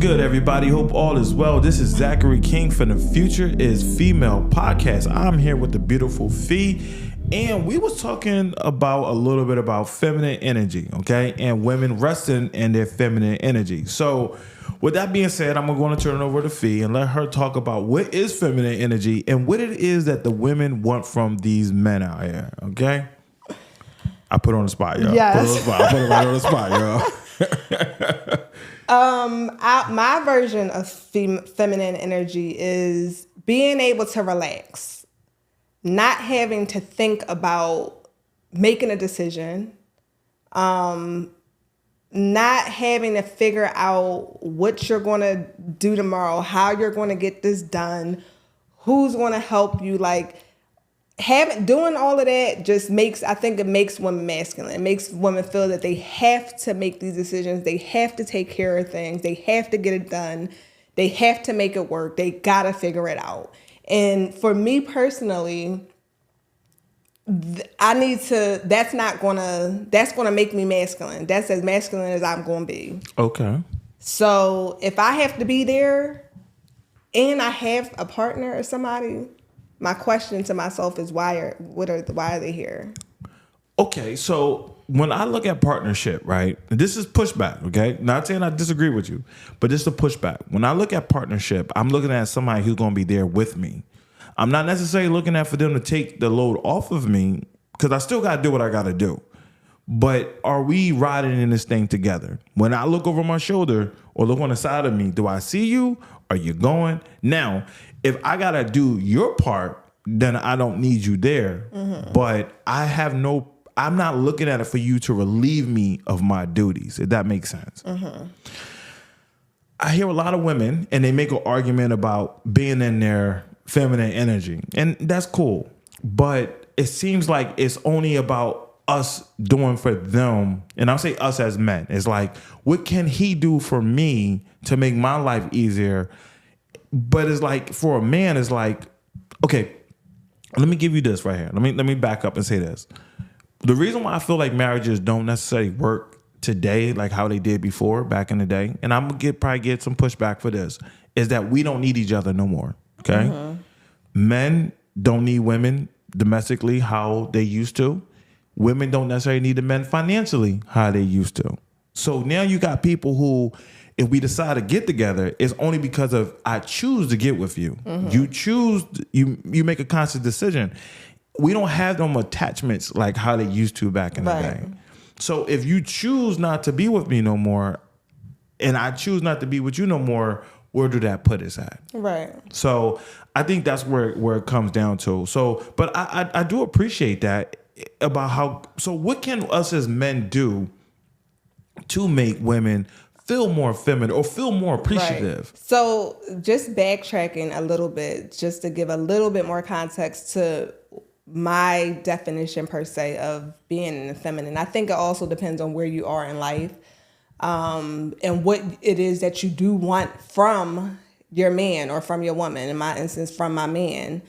good, everybody? Hope all is well. This is Zachary King from the Future is Female podcast. I'm here with the beautiful Fee, and we was talking about a little bit about feminine energy, okay, and women resting in their feminine energy. So with that being said, I'm going to turn it over to Fee and let her talk about what is feminine energy and what it is that the women want from these men out here, okay? I put her on the spot, y'all. Yes. I put her right on the spot, y'all. My version of feminine energy is being able to relax, not having to think about making a decision, not having to figure out what you're going to do tomorrow, how you're going to get this done, who's going to help you. Like, doing all of that just makes women masculine. It makes women feel that they have to make these decisions. They have to take care of things. They have to get it done. They have to make it work. They got to figure it out. And for me personally, that's going to make me masculine. That's as masculine as I'm going to be. Okay. So if I have to be there and I have a partner or somebody, my question to myself is why are they here? Okay, so when I look at partnership, right, and this is pushback, okay? Not saying I disagree with you, but this is a pushback. When I look at partnership, I'm looking at somebody who's going to be there with me. I'm not necessarily looking at for them to take the load off of me because I still got to do what I got to do. But are we riding in this thing together? When I look over my shoulder or look on the side of me, do I see you? Are you going? Now, if I got to do your part, then I don't need you there. Mm-hmm. But I'm not looking at it for you to relieve me of my duties, if that makes sense. Mm-hmm. I hear a lot of women, and they make an argument about being in their feminine energy. And that's cool. But it seems like it's only about us doing for them. And I'll say us as men. It's like, what can he do for me to make my life easier? But it's like, for a man, it's like, okay, let me give you this right here. Let me back up and say this. The reason why I feel like marriages don't necessarily work today like how they did before, back in the day, and I'm gonna probably get some pushback for this, is that we don't need each other no more. Okay? Mm-hmm. Men don't need women domestically how they used to. Women don't necessarily need the men financially how they used to. So now you got people who, if we decide to get together, it's only because of I choose to get with you. Mm-hmm. You choose, you make a conscious decision. We don't have them attachments like how they used to back in the day. So if you choose not to be with me no more, and I choose not to be with you no more, where do that put us at? Right. So I think that's where it comes down to. So, but I do appreciate that about how. So what can us as men do to make women feel more feminine or feel more appreciative? Right. So just backtracking a little bit, just to give a little bit more context to my definition per se of being in the feminine. I think it also depends on where you are in life, and what it is that you do want from your man or from your woman. In my instance, from my man.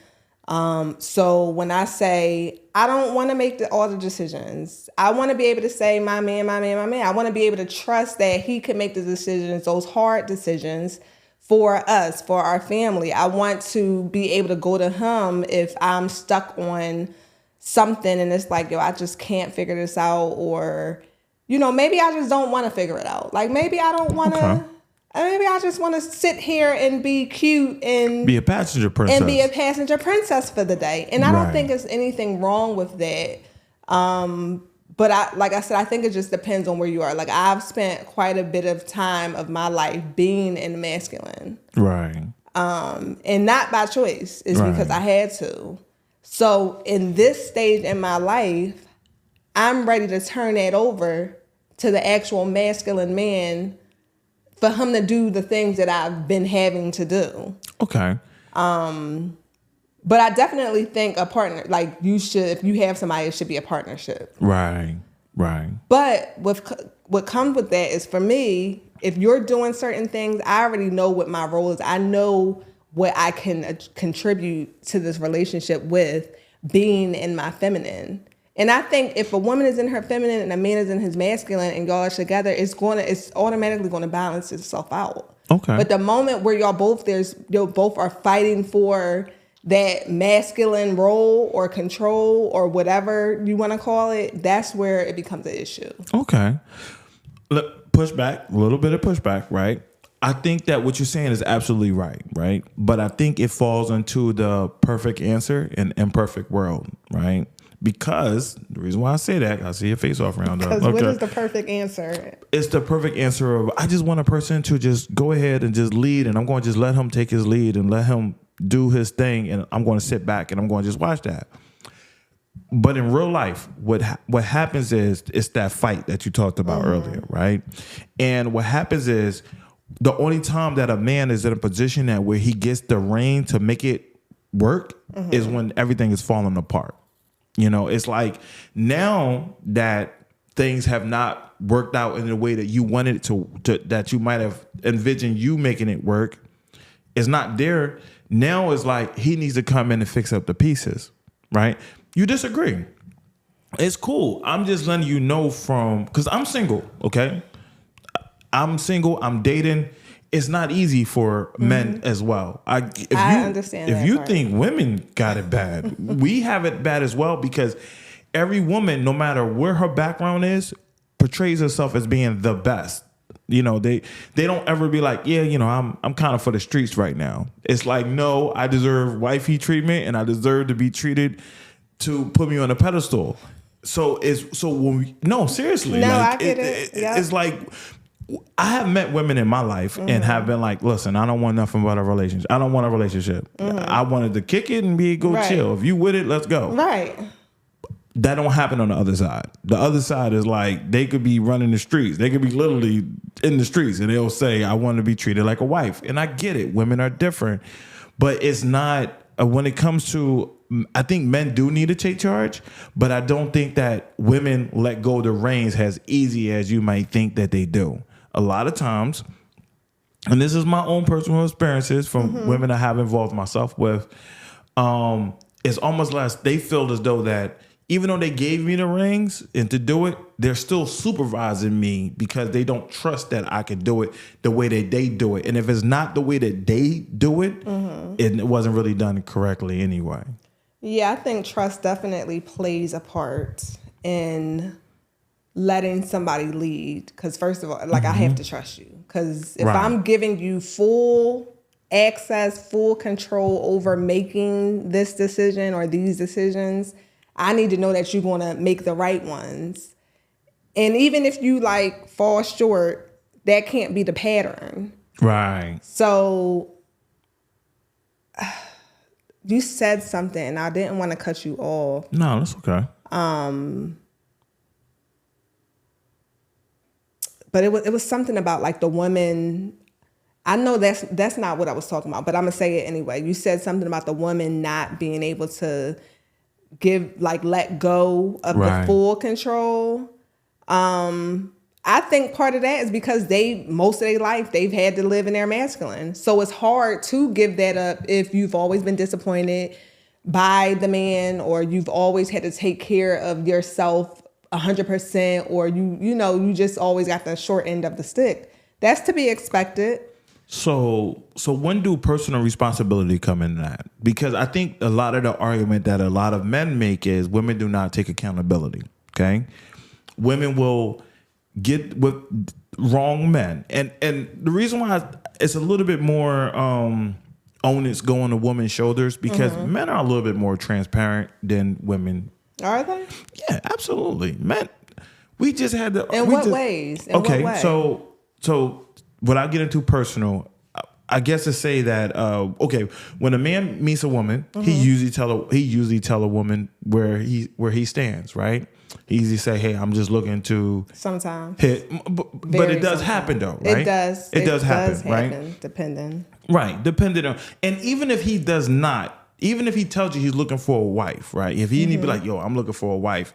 So when I say I don't want to make all the decisions, I want to be able to say my man. I want to be able to trust that he can make the decisions, those hard decisions for us, for our family. I want to be able to go to him if I'm stuck on something and it's like, yo, I just can't figure this out, or, maybe I just don't want to figure it out. Like maybe I don't want to. Okay. Maybe I just want to sit here and be cute and be a passenger princess. For the day. And I don't think there's anything wrong with that. But like I said, I think it just depends on where you are. Like I've spent quite a bit of time of my life being in the masculine. Right. And not by choice. It's because I had to. So in this stage in my life, I'm ready to turn that over to the actual masculine man for him to do the things that I've been having to do. Okay. But I definitely think a partner, like if you have somebody, it should be a partnership. Right. But what comes with that is, for me, if you're doing certain things, I already know what my role is. I know what I can contribute to this relationship with being in my feminine. And I think if a woman is in her feminine and a man is in his masculine and y'all are together, it's automatically going to balance itself out. Okay. But the moment where y'all both are fighting for that masculine role or control or whatever you want to call it, that's where it becomes an issue. Okay. Pushback, a little bit of pushback, right? I think that what you're saying is absolutely right? But I think it falls into the perfect answer and imperfect world, right? Because the reason why I say that, I see your face off around there. Because what is the perfect answer? It's the perfect answer of, I just want a person to just go ahead and just lead, and I'm going to just let him take his lead and let him do his thing, and I'm going to sit back and I'm going to just watch that. But in real life, what happens is it's that fight that you talked about earlier, right? And what happens is the only time that a man is in a position that where he gets the reign to make it work is when everything is falling apart. You know, it's like now that things have not worked out in the way that you wanted it to that you might have envisioned you making it work, it's not there. Now it's like he needs to come in and fix up the pieces, right? You disagree. It's cool. I'm just letting you know because I'm single, okay? I'm single. I'm dating. It's not easy for men as well. I understand if that you part. think women got it bad, we have it bad as well, because every woman, no matter where her background is, portrays herself as being the best. You know, they don't ever be like, yeah, you know, I'm kind of for the streets right now. It's like, no, I deserve wifey treatment and I deserve to be treated to put me on a pedestal. So seriously. No, like, I get it. Yep. It's like, I have met women in my life and have been like, listen, I don't want nothing but a relationship. I don't want a relationship. I wanted to kick it and go chill. If you with it, let's go. Right. That don't happen on the other side. The other side is like, they could be running the streets. They could be literally in the streets and they'll say, I want to be treated like a wife. And I get it. Women are different. But it's not, when it comes to, I think men do need to take charge, but I don't think that women let go of the reins as easy as you might think that they do. A lot of times, and this is my own personal experiences from women I have involved myself with, it's almost like they feel as though that even though they gave me the reins and to do it, they're still supervising me because they don't trust that I can do it the way that they do it. And if it's not the way that they do it, it wasn't really done correctly anyway. Yeah, I think trust definitely plays a part in letting somebody lead. Because first of all, like I have to trust you. Because if I'm giving you full access, full control over making this decision or these decisions, I need to know that you're going to make the right ones. And even if you like fall short, that can't be the pattern. Right. So you said something and I didn't want to cut you off. No, that's okay. But it was something about like the woman. I know that's not what I was talking about, but I'm gonna say it anyway. You said something about the woman not being able to let go of the full control. I think part of that is because most of their life they've had to live in their masculine. So it's hard to give that up if you've always been disappointed by the man or you've always had to take care of yourself 100%, or you just always got the short end of the stick. That's to be expected. So when do personal responsibility come in that? Because I think a lot of the argument that a lot of men make is women do not take accountability. Okay, women will get with wrong men, and the reason why it's a little bit more onus go on the woman's shoulders because men are a little bit more transparent than women. Are they? Yeah, absolutely. Men, we just had to. In what ways? In what way? So without getting too personal, I guess to say that when a man meets a woman, he usually tell a woman where he stands, right? He usually say, "Hey, I'm just looking to sometimes hit," but it does happen though, right? It does. It does happen, right? Depending on, and even if he does not. Even if he tells you he's looking for a wife, right? If he need to be like, yo, I'm looking for a wife,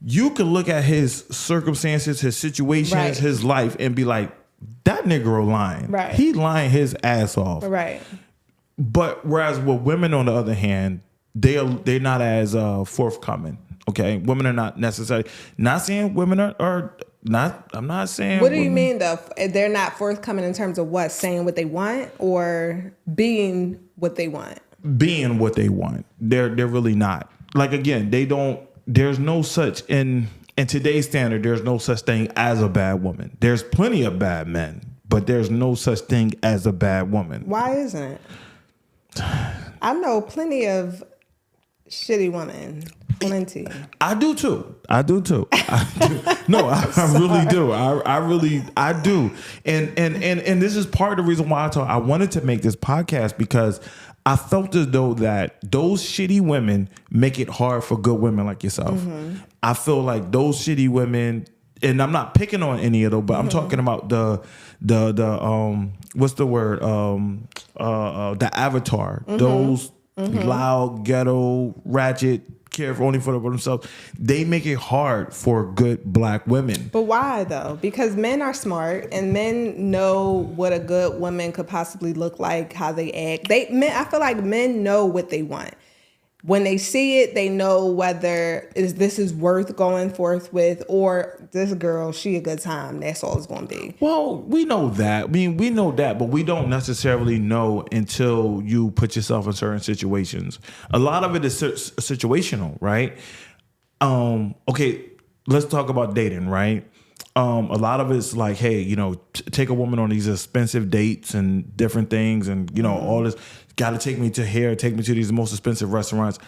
you could look at his circumstances, his situations, his life, and be like, that nigga lying. Right. He lying his ass off. Right. But whereas with women, on the other hand, they're not as forthcoming. Okay, women are not necessarily. Not saying women are I'm not saying. What do you mean though? They're not forthcoming in terms of what? Saying what they want or being what they want? Being what they want. They're really not. Like, again, they don't, there's no such, in today's standard, there's no such thing as a bad woman. There's plenty of bad men, but there's no such thing as a bad woman. Why isn't it? I know plenty of shitty women. Plenty. I do too. No, I really do. I do. And this is part of the reason why I wanted to make this podcast, because I felt as though that those shitty women make it hard for good women like yourself. Mm-hmm. I feel like those shitty women, and I'm not picking on any of them, but I'm talking about the what's the word? The avatar. Those loud, ghetto, ratchet, care for only for themselves. They make it hard for good black women. But why though? Because men are smart and men know what a good woman could possibly look like, how they act. I feel like men know what they want. When they see it, they know whether this is worth going forth with, or this girl, she a good time. That's all it's going to be. Well, we know that. I mean, we know that, but we don't necessarily know until you put yourself in certain situations. A lot of it is situational, right? Okay, let's talk about dating, right? A lot of it's like, hey, take a woman on these expensive dates and different things, and all this. Got to take me to here, take me to these most expensive restaurants.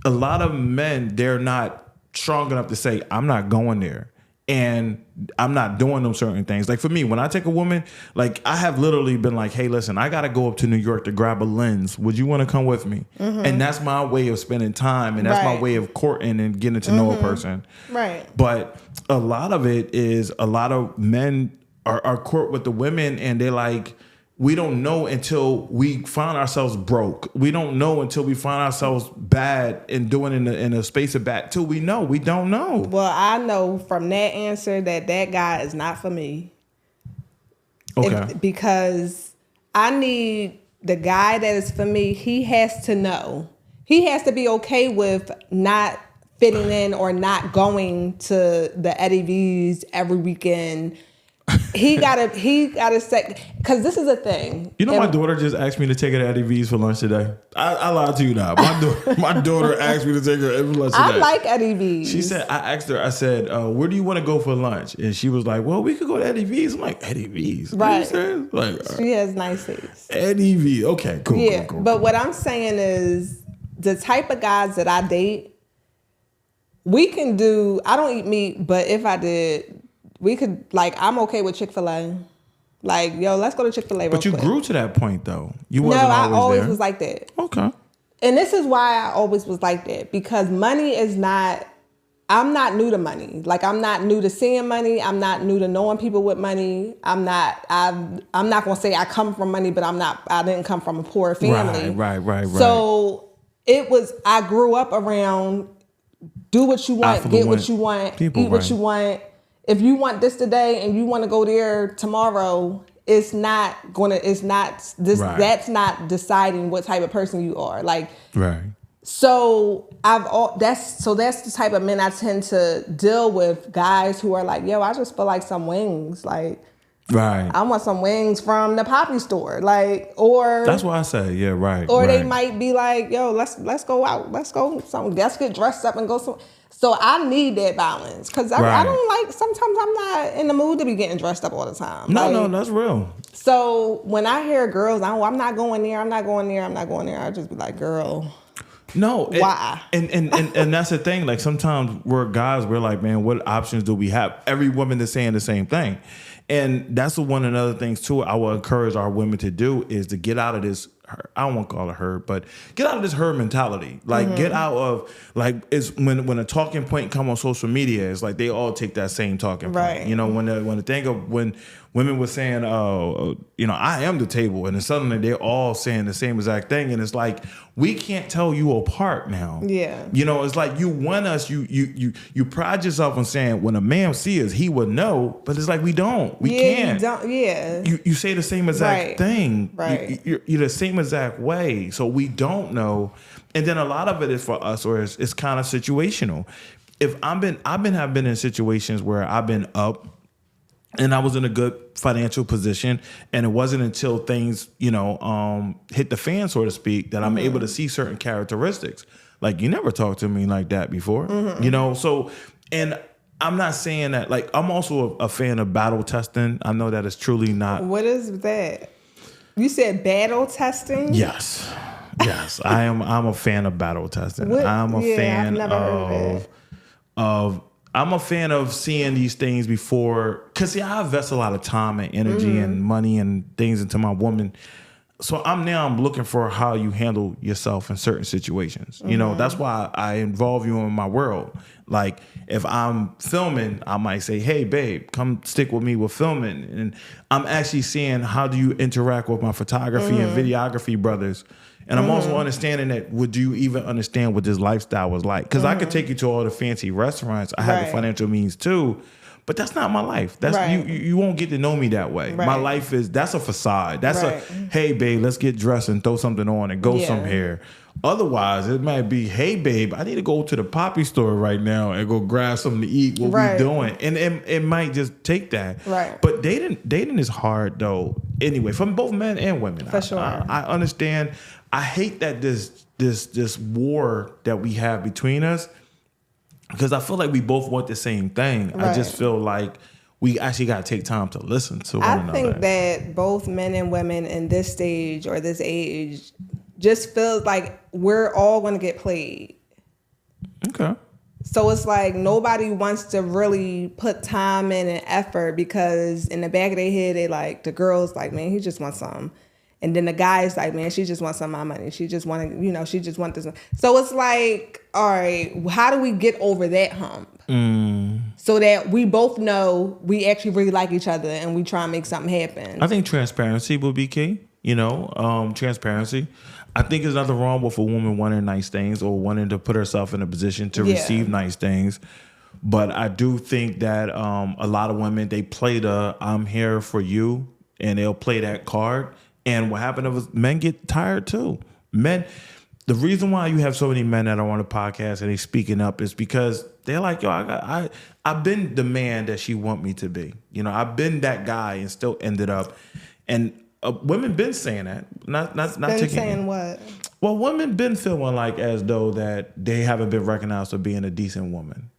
A lot of men, they're not strong enough to say, I'm not going there. And I'm not doing them certain things. Like for me, when I take a woman, like I have literally been like, hey, listen, I got to go up to New York to grab a lens. Would you want to come with me? Mm-hmm. And that's my way of spending time. And that's my way of courting and getting to know a person. Right. But a lot of it is a lot of men are court with the women, and they're like, we don't know until we find ourselves broke. We don't know until we find ourselves bad and doing in a space of bad. Till we know, we don't know. Well, I know from that answer that guy is not for me. Okay. Because I need the guy that is for me. He has to know. He has to be okay with not fitting in or not going to the Eddie V's every weekend. He gotta say, because this is a thing. My daughter just asked me to take her to Eddie V's for lunch today. I lied to you now. My daughter asked me to take her for lunch today. I like Eddie V's. She said, I asked her, I said, where do you want to go for lunch? And she was like, well, we could go to Eddie V's. I'm like, Eddie V's? Right. Like, she has nice taste. Eddie V. Okay, cool. Yeah, cool. But what I'm saying is the type of guys that I date, we can do, I don't eat meat, but if I did, we could, like, I'm okay with Chick-fil-A. Like, yo, let's go to Chick-fil-A But you quick. grew to that point, though. You wasn't I always there. was like that. Okay. And this is why I always was like that. Because money is not, I'm not new to money. Like, I'm not new to seeing money. I'm not new to knowing people with money. I'm not going to say I come from money, but I didn't come from a poor family. Right. So I grew up around do what you want, get what you want, eat what you want. If you want this today and you want to go there tomorrow, that's not deciding what type of person you are. Like, right. So that's the type of men I tend to deal with, guys who are like, yo, I just feel like some wings. Like, right. I want some wings from the Poppy store. Like, or that's what I say. Yeah, right. Or right. they might be like, yo, let's go out. Let's get dressed up and go some. So I need that balance, because I don't like, sometimes I'm not in the mood to be getting dressed up all the time. No, that's real. So when I hear girls, I'm not going there, I just be like, girl, no, why? And that's the thing. Like, sometimes we're like, man, what options do we have? Every woman is saying the same thing. And that's one of the other things too I will encourage our women to do, is to get out of this, I don't want to call it her, but get out of this her mentality. Like, get out of, like, it's when a talking point come on social media, it's like they all take that same talking point. Right. When women were saying, I am the table, and then suddenly they're all saying the same exact thing, and it's like, we can't tell you apart now. Yeah. It's like, you want us, you pride yourself on saying, when a man sees us, he would know, but it's like, we don't. We can't. You say the same exact thing. Right. You're the same exact way. So we don't know. And then a lot of it is for us, or it's kind of situational. if I've been in situations where I've been up and I was in a good financial position, and it wasn't until things, hit the fan, so to speak, that I'm able to see certain characteristics. Like, you never talked to me like that before, So, and I'm not saying that, like, I'm also a fan of battle testing. I know that it's truly not. What is that? You said battle testing? Yes. Yes, I'm a fan of battle testing. I'm a fan I've never heard of I'm a fan of seeing these things before, because I invest a lot of time and energy and money and things into my woman. So I'm looking for how you handle yourself in certain situations. That's why I involve you in my world. Like, if I'm filming, I might say, "Hey, babe, come stick with me with filming." And I'm actually seeing, how do you interact with my photography and videography brothers. And I'm also understanding that, would you even understand what this lifestyle was like? Because I could take you to all the fancy restaurants. I have the financial means too, but that's not my life. That's you won't get to know me that way. My life that's a facade. That's a, hey, babe, let's get dressed and throw something on and go somewhere. Otherwise, it might be, hey, babe, I need to go to the poppy store right now and go grab something to eat. What we doing? And it might just take that. Right. But dating is hard, though. Anyway, from both men and women. For sure. I understand. I hate that this war that we have between us, because I feel like we both want the same thing. I just feel like we actually got to take time to listen to one another. I think that both men and women in this stage or this age just feel like we're all going to get played. Okay. So it's like nobody wants to really put time in and effort, because in the back of their head, they like, the girl's like, man, he just wants something. And then the guy's like, man, she just wants some of my money. She just wanted, she just wants this. So it's like, all right, how do we get over that hump? So that we both know we actually really like each other and we try and make something happen. I think transparency will be key. Transparency. I think there's nothing wrong with a woman wanting nice things or wanting to put herself in a position to receive nice things. But I do think that a lot of women, they play the "I'm here for you," and they'll play that card. And what happened is men get tired too. Men, the reason why you have so many men that are on the podcast and they speaking up is because they're like, yo, I've been the man that she want me to be. I've been that guy and still ended up. And women been saying that. Not been saying what? Well, women been feeling like as though that they haven't been recognized for being a decent woman.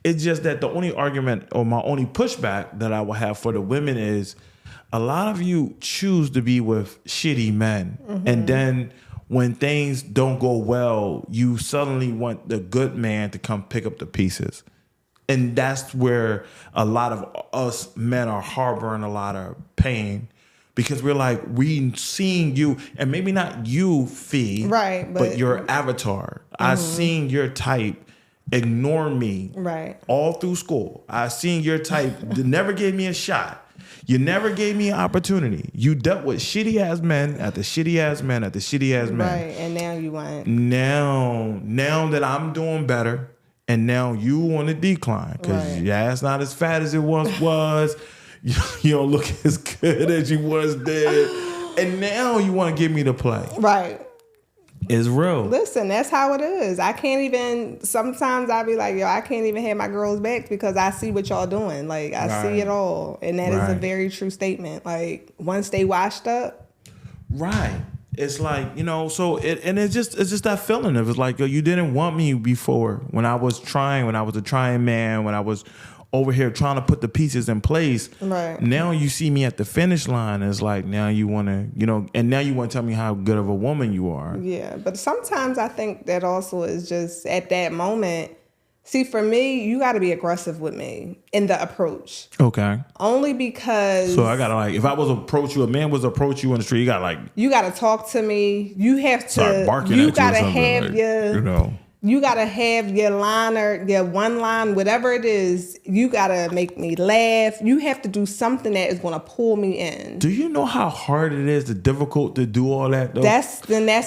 It's just that the only argument or my only pushback that I will have for the women is, a lot of you choose to be with shitty men. And then when things don't go well, you suddenly want the good man to come pick up the pieces. And that's where a lot of us men are harboring a lot of pain, because we're like, we seeing you, and maybe not you, Fee, but your avatar. I seen your type ignore me all through school. I seen your type never gave me a shot. You never gave me an opportunity. You dealt with shitty ass men after shitty ass men after shitty ass men. Right, and now you want. Now that I'm doing better, and now you on the decline, because your ass not as fat as it once was. You don't look as good as you was then, and now you want to give me the play. Right. It's real. Listen, that's how it is. I can't even, sometimes I be like, yo, I can't even have my girls back because I see what y'all doing. Like, I see it all. And that is a very true statement. Like, once they washed up. Right. It's like, so it's just that feeling of, it's like, yo, you didn't want me before when I was a trying man, when I was over here trying to put the pieces in place. Right. Now you see me at the finish line. It's like, now you want to, and now you want to tell me how good of a woman you are. Yeah. But sometimes I think that also is just at that moment. See, for me, you got to be aggressive with me in the approach. Okay. Only because. So I got to, like, if I was to approach you, a man was to approach you on the street, you got to, like. You got to talk to me. You have to. Start barking you at got to you or have like, your. You got to have your liner, your one line, whatever it is. You got to make me laugh. You have to do something that is going to pull me in. Do you know how hard it is, difficult to do all that, though? That's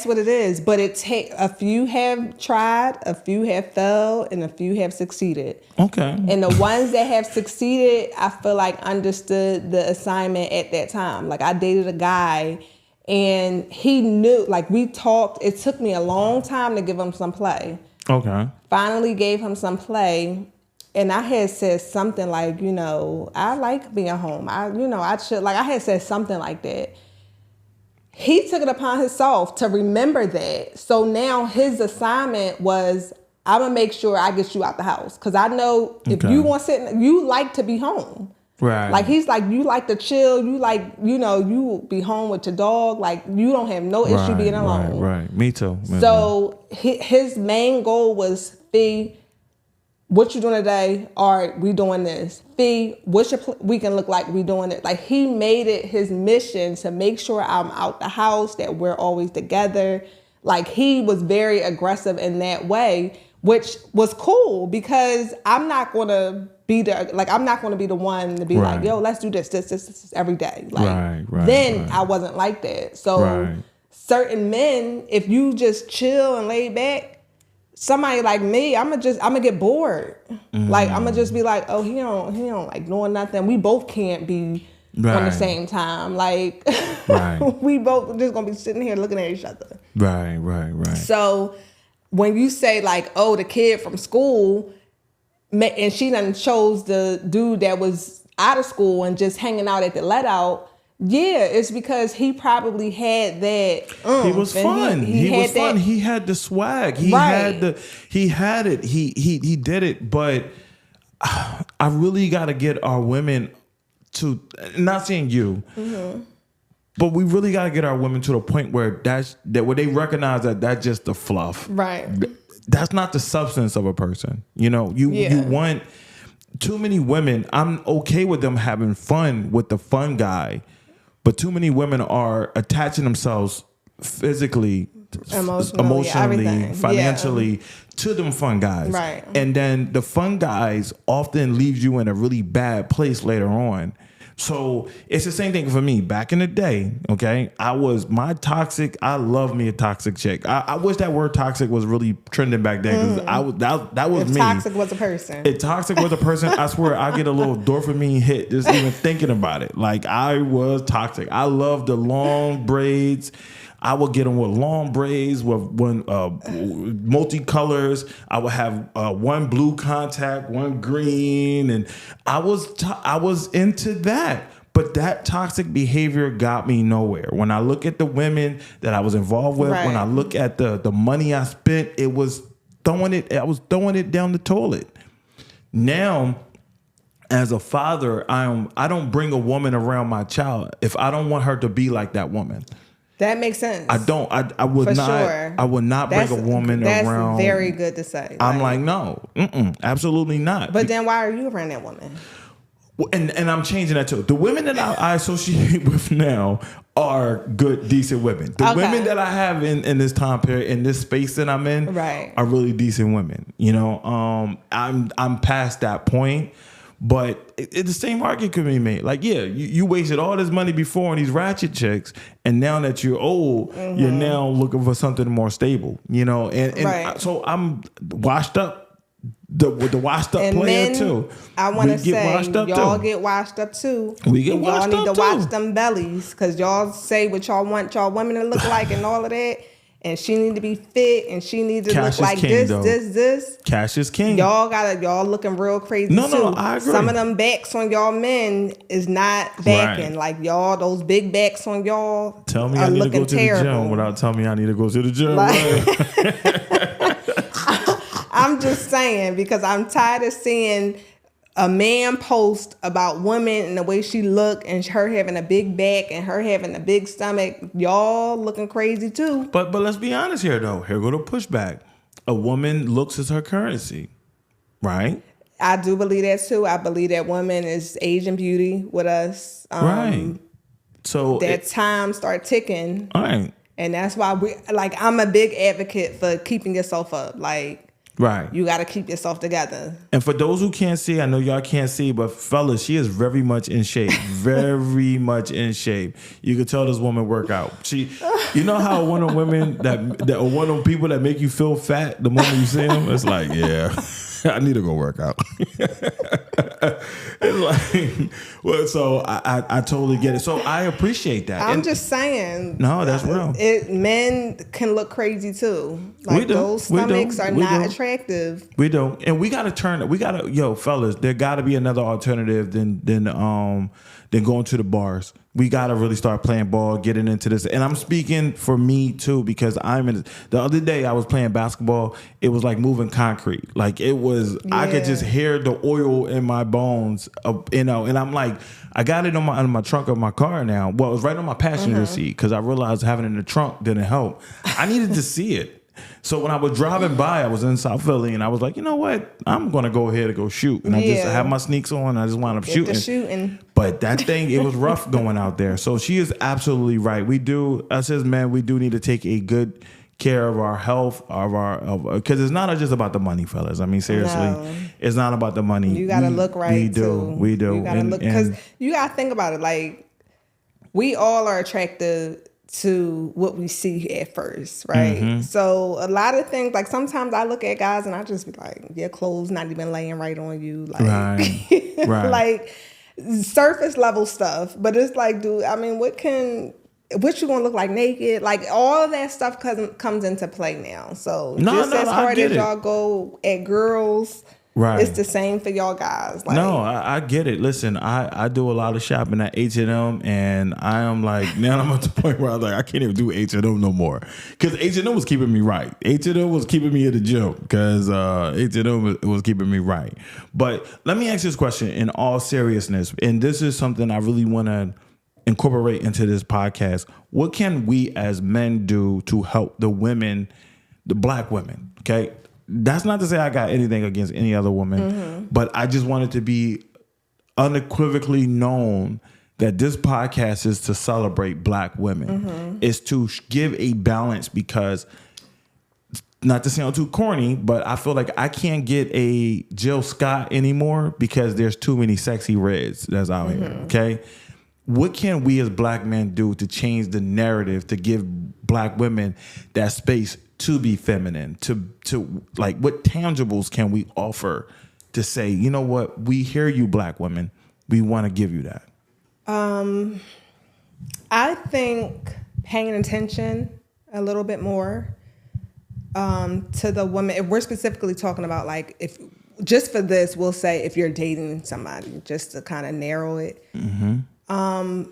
what it is. But a few have tried, a few have failed, and a few have succeeded. Okay. And the ones that have succeeded, I feel like understood the assignment at that time. Like, I dated a guy, and he knew, like, we talked. It took me a long time to give him some play. Okay. Finally gave him some play. And I had said something like, I like being home. I should, like, I had said something like that. He took it upon himself to remember that. So now his assignment was, I'm going to make sure I get you out the house. Because I know if you want to sit, you like to be home. Right. Like, he's like, you like to chill. You like, you be home with your dog. Like, you don't have no issue being alone. Right. Me too. So his main goal was, Fee, what you doing today? All right, we doing this. Fee, what's your weekend look like? We doing it. Like, he made it his mission to make sure I'm out the house, that we're always together. Like, he was very aggressive in that way, which was cool because I'm not going to be the one to be like, yo, let's do this every day. Like, I wasn't like that. So certain men, if you just chill and lay back, somebody like me, I'm gonna get bored. Like, I'm gonna just be like, oh, he don't like doing nothing. We both can't be on the same time. Like, we both just gonna be sitting here looking at each other. Right. So when you say like, oh, the kid from school, and she done chose the dude that was out of school and just hanging out at the let out. Yeah, it's because he probably had that. He was fun. He was fun. He had the swag. He had it. He did it. But I really got to get our women to, not saying you, but we really got to get our women to the point where where they recognize that that's just the fluff. Right. That's not the substance of a person. You want too many women. I'm okay with them having fun with the fun guy. But too many women are attaching themselves physically, emotionally, financially to them fun guys. Right. And then the fun guys often leaves you in a really bad place later on. So it's the same thing for me. Back in the day, okay, I love me a toxic chick. I wish that word toxic was really trending back then because that was me. Toxic was a person. If toxic was a person, I swear I get a little dopamine hit just even thinking about it. Like, I was toxic. I loved the long braids. I would get them with long braids with multicolors. I would have one blue contact, one green, and I was into that. But that toxic behavior got me nowhere. When I look at the women that I was involved with, when I look at the money I spent, I was throwing it down the toilet. Now, as a father, I don't bring a woman around my child if I don't want her to be like that woman. That makes sense. I don't. I would not. Sure. I would not bring a woman around. That's very good to say. I'm like, no, absolutely not. But then why are you around that woman? And I'm changing that too. The women that I associate with now are good, decent women. The women that I have in this time period, in this space that I'm in, are really decent women. I'm past that point. But it's the same argument can be made. Like, yeah, you wasted all this money before on these ratchet chicks, and now that you're old, you're now looking for something more stable. And so I'm washed up, the washed up and player men, too. I want to say y'all get washed up too. We get washed up too. Y'all need to watch them bellies because y'all say what y'all want y'all women to look like and all of that. And she need to be fit, and she need to look like this. Cash is king. Y'all looking real crazy too. No, I agree. Some of them backs on y'all men is not backing. Like, y'all, those big backs on y'all. Tell me I need to go to the gym without telling me I need to go to the gym. I'm just saying, because I'm tired of seeing a man post about women and the way she look and her having a big back and her having a big stomach. Y'all looking crazy too. But let's be honest here though. Here go the pushback. A woman looks as her currency, right? I do believe that too. I believe that woman is Asian beauty with us. Right. So that time start ticking. All right. And that's why I'm a big advocate for keeping yourself up. Like, right. You got to keep yourself together. And for those who can't see, I know y'all can't see, but fellas, she is very much in shape. Very much in shape. You can tell this woman work out. You know how one of women that one of people that make you feel fat the moment you see them? It's like, yeah, I need to go work out. It's like, well, so I totally get it. So I appreciate that. I'm just saying. No, that's real. Men can look crazy too. Like We do. those stomachs are We not do. attractive. We don't, and we gotta fellas, there gotta be another alternative than going to the bars. We gotta really start playing ball, getting into this. And I'm speaking for me too, because the other day I was playing basketball. It was like moving concrete. Like it was, I could just hear the oil in my bones, and I'm like, I got it on my trunk of my car now. Well, it was right on my passenger seat, because I realized having it in the trunk didn't help. I needed to see it. So when I was driving by, I was in South Philly, and I was like, you know what? I'm going to go ahead and go shoot. And I just had my sneaks on, and I just wound up shooting. But that thing, it was rough going out there. So she is absolutely right. We do, us as men, we do need to take a good care of our health, because it's not just about the money, fellas. I mean, seriously, it's not about the money. You got to look right, We do. You got to look, because you got to think about it. Like, we all are attracted to what we see at first, right? Mm-hmm. So a lot of things, like sometimes I look at guys and I just be like, your clothes not even laying right on you, like, right. like surface level stuff. But it's like, dude, I mean, what you gonna look like naked? Like all of that stuff comes into play now. So as hard as y'all go at girls, right, it's the same for y'all guys. Like, no, I get it. Listen, I do a lot of shopping at H&M, and I am like, now I'm at the point where I'm like, I can't even do H&M no more, because H&M was keeping me right. H&M was keeping me at the gym, because H&M was keeping me right. But let me ask this question in all seriousness, and this is something I really want to incorporate into this podcast. What can we as men do to help the women, the black women? Okay. That's not to say I got anything against any other woman, but I just want it to be unequivocally known that this podcast is to celebrate black women. It's to give a balance, because, not to sound too corny, but I feel like I can't get a Jill Scott anymore because there's too many sexy reds that's out here, okay? What can we as black men do to change the narrative, to give black women that space to be feminine, to like, what tangibles can we offer to say, you know what, we hear you, black women, we want to give you that? I think paying attention a little bit more to the woman. If we're specifically talking about, like, if just for this, we'll say if you're dating somebody, just to kind of narrow it,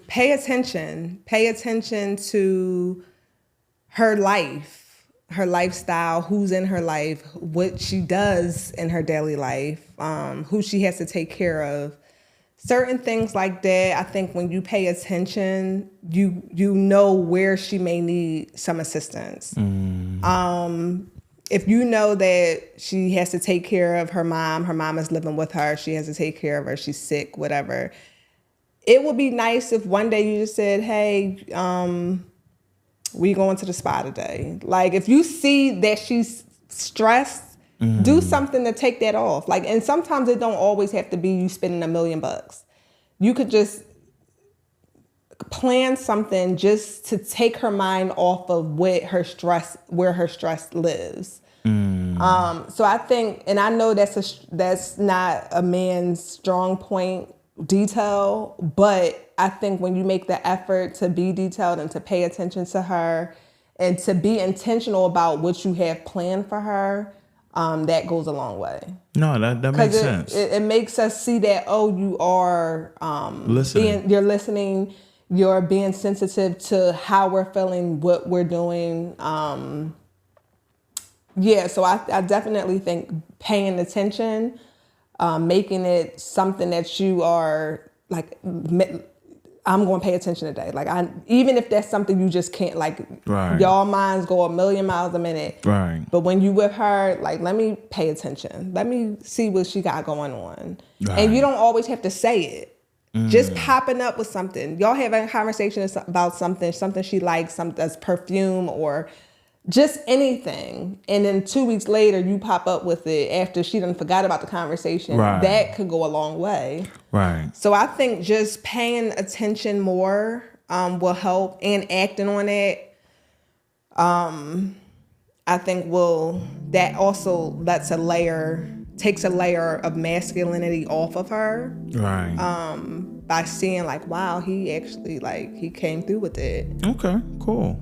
pay attention to her life, her lifestyle, who's in her life, what she does in her daily life, who she has to take care of, certain things like that. I think when you pay attention, you know where she may need some assistance. If you know that she has to take care of her mom is living with her, she has to take care of her, she's sick, whatever. It would be nice if one day you just said, hey, we going to the spa today. Like, if you see that she's stressed, do something to take that off. Like, and sometimes it don't always have to be you spending $1 million. You could just plan something just to take her mind off of where her stress lives. So I think, and I know that's not a man's strong point, detail, but I think when you make the effort to be detailed and to pay attention to her and to be intentional about what you have planned for her, that goes a long way. No, that makes sense. It makes us see that, you are you're listening, you're being sensitive to how we're feeling, what we're doing. So I definitely think paying attention, making it something that you are like, I'm going to pay attention today. Like, even if that's something you just can't, like, y'all minds go 1,000,000 miles a minute. Right. But when you with her, like, let me pay attention. Let me see what she got going on. Right. And you don't always have to say it. Just popping up with something. Y'all have a conversation about something she likes, something that's perfume or just anything. And then 2 weeks later, you pop up with it after she done forgot about the conversation. Right. That could go a long way. Right. So I think just paying attention more will help, and acting on it. I think that also lets a layer takes a layer of masculinity off of her. Right. By seeing like, wow, he actually like he came through with it. Okay. Cool.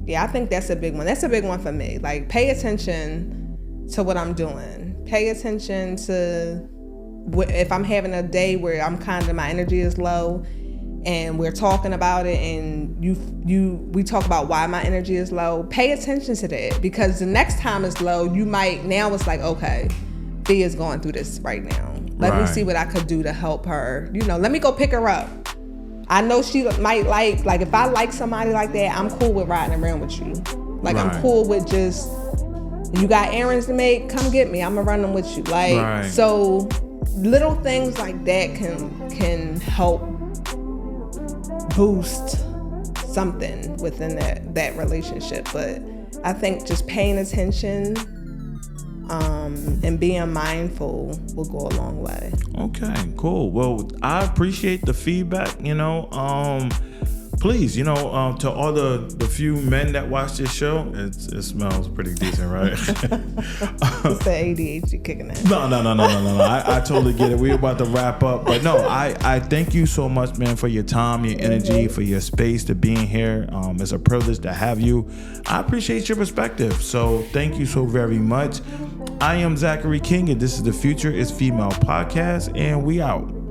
Yeah, I think that's a big one. That's a big one for me. Like, pay attention to what I'm doing. Pay attention to if I'm having a day where I'm kind of, my energy is low, and we're talking about it, and we talk about why my energy is low. Pay attention to that, because the next time it's low, now it's like, okay, Fee is going through this right now. Let me see what I could do to help her. Let me go pick her up. I know she might like if I like somebody like that, I'm cool with riding around with you. Like, I'm cool with just, you got errands to make, come get me. I'm gonna run them with you. Like, so little things like that can help boost something within that relationship. But I think just paying attention and being mindful will go a long way. Okay, cool. Well, I appreciate the feedback. Please, to all the few men that watch this show, it smells pretty decent, right? It's the ADHD kicking in. No. I totally get it. We're about to wrap up. But no, I thank you so much, man, for your time, your energy, for your space, to being here. It's a privilege to have you. I appreciate your perspective. So thank you so very much. I am Zachary King, and this is The Future is Female Podcast, and we out.